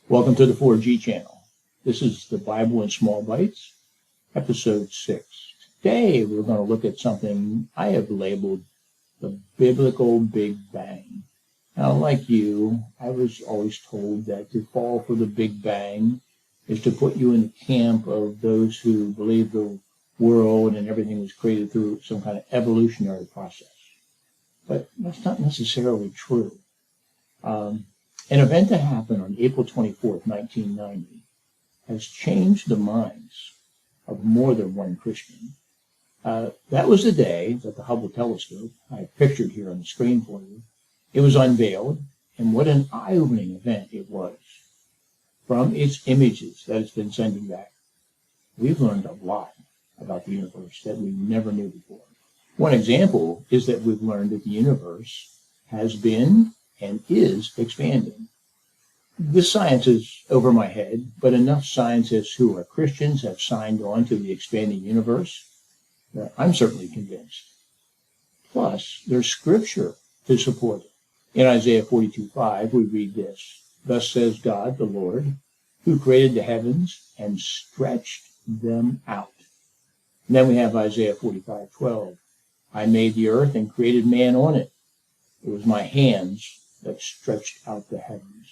Welcome to the 4G channel. This is the Bible in Small Bites, episode 6. Today we're going to look at something I have labeled the biblical Big Bang. Now, like you, I was always told that to fall for the Big Bang is to put you in the camp of those who believe the world and everything was created through some kind of evolutionary process. But that's not necessarily true. An event that happened on April 24th, 1990, has changed the minds of more than one Christian. That was the day that the Hubble telescope, I pictured here on the screen for you, it was unveiled, and what an eye-opening event it was. From its images that it's been sending back, we've learned a lot about the universe that we never knew before. One example is that we've learned that the universe has been and is expanding. This science is over my head, but enough scientists who are Christians have signed on to the expanding universe that I'm certainly convinced. Plus, there's scripture to support it. In Isaiah 42:5, we read this: "Thus says God, the Lord, who created the heavens and stretched them out." And then we have Isaiah 45:12. "I made the earth and created man on it. It was my hands that stretched out the heavens."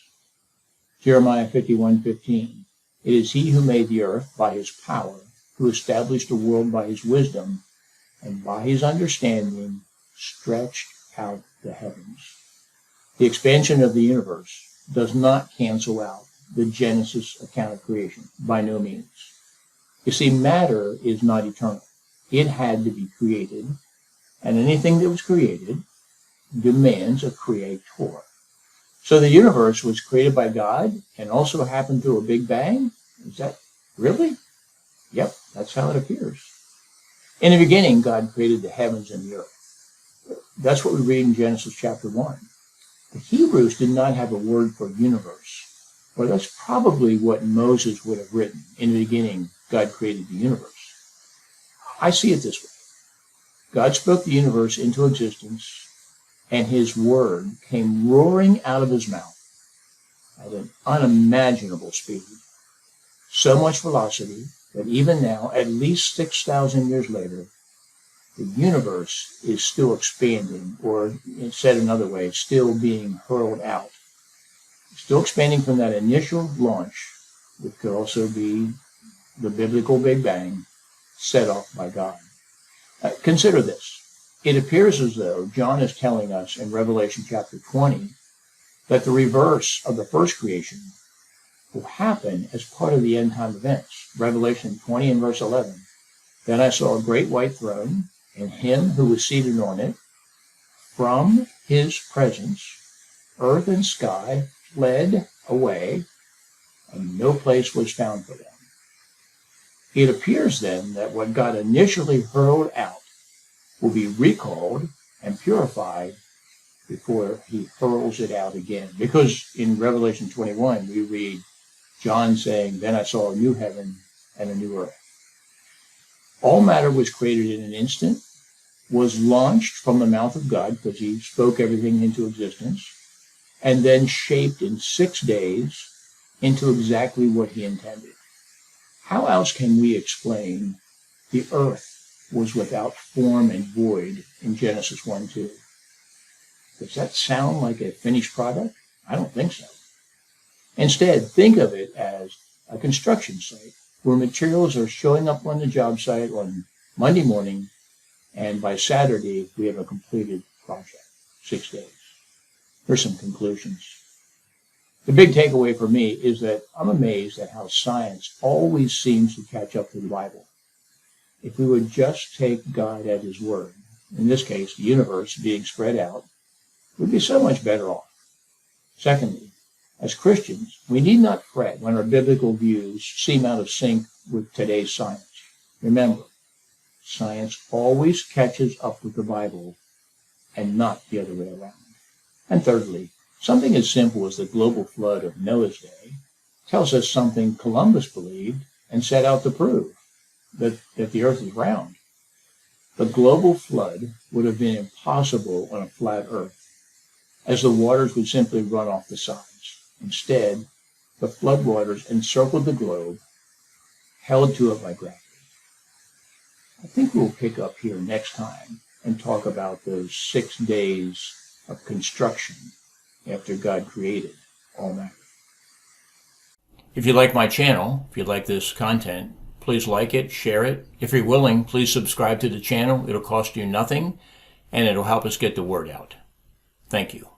Jeremiah 51:15. "It is he who made the earth by his power, who established the world by his wisdom, and by his understanding stretched out the heavens." The expansion of the universe does not cancel out the Genesis account of creation, by no means. You see, matter is not eternal. It had to be created, and anything that was created demands a creator. So the universe was created by God and also happened through a Big Bang? Is that really? Yep, that's how it appears. In the beginning, God created the heavens and the earth. That's what we read in Genesis chapter 1. The Hebrews did not have a word for universe. Well, that's probably what Moses would have written. In the beginning, God created the universe. I see it this way. God spoke the universe into existence, and his word came roaring out of his mouth at an unimaginable speed. So much velocity that even now, at least 6,000 years later, the universe is still expanding, or said another way, still being hurled out. Still expanding from that initial launch, which could also be the biblical Big Bang, set off by God. Consider this. It appears as though John is telling us in Revelation chapter 20 that the reverse of the first creation will happen as part of the end time events. Revelation 20 and verse 11. "Then I saw a great white throne, and him who was seated on it. From his presence, earth and sky fled away, and no place was found for them." It appears then that what God initially hurled out will be recalled and purified before he hurls it out again. Because in Revelation 21, we read John saying, "Then I saw a new heaven and a new earth." All matter was created in an instant, was launched from the mouth of God because he spoke everything into existence, and then shaped in 6 days into exactly what he intended. How else can we explain the earth was without form and void in Genesis 1:2? Does that sound like a finished product? I don't think so. Instead, think of it as a construction site where materials are showing up on the job site on Monday morning, and by Saturday we have a completed project. 6 days. Here's some conclusions. The big takeaway for me is that I'm amazed at how science always seems to catch up to the Bible. If we would just take God at his word, in this case, the universe being spread out, we'd be so much better off. Secondly, as Christians, we need not fret when our biblical views seem out of sync with today's science. Remember, science always catches up with the Bible and not the other way around. And thirdly, something as simple as the global flood of Noah's day tells us something Columbus believed and set out to prove. That the earth is round. The global flood would have been impossible on a flat earth, as the waters would simply run off the sides. Instead, the floodwaters encircled the globe, held to it by gravity. I think we'll pick up here next time and talk about those 6 days of construction after God created all matter. If you like my channel, if you like this content, please like it, share it. If you're willing, please subscribe to the channel. It'll cost you nothing, and it'll help us get the word out. Thank you.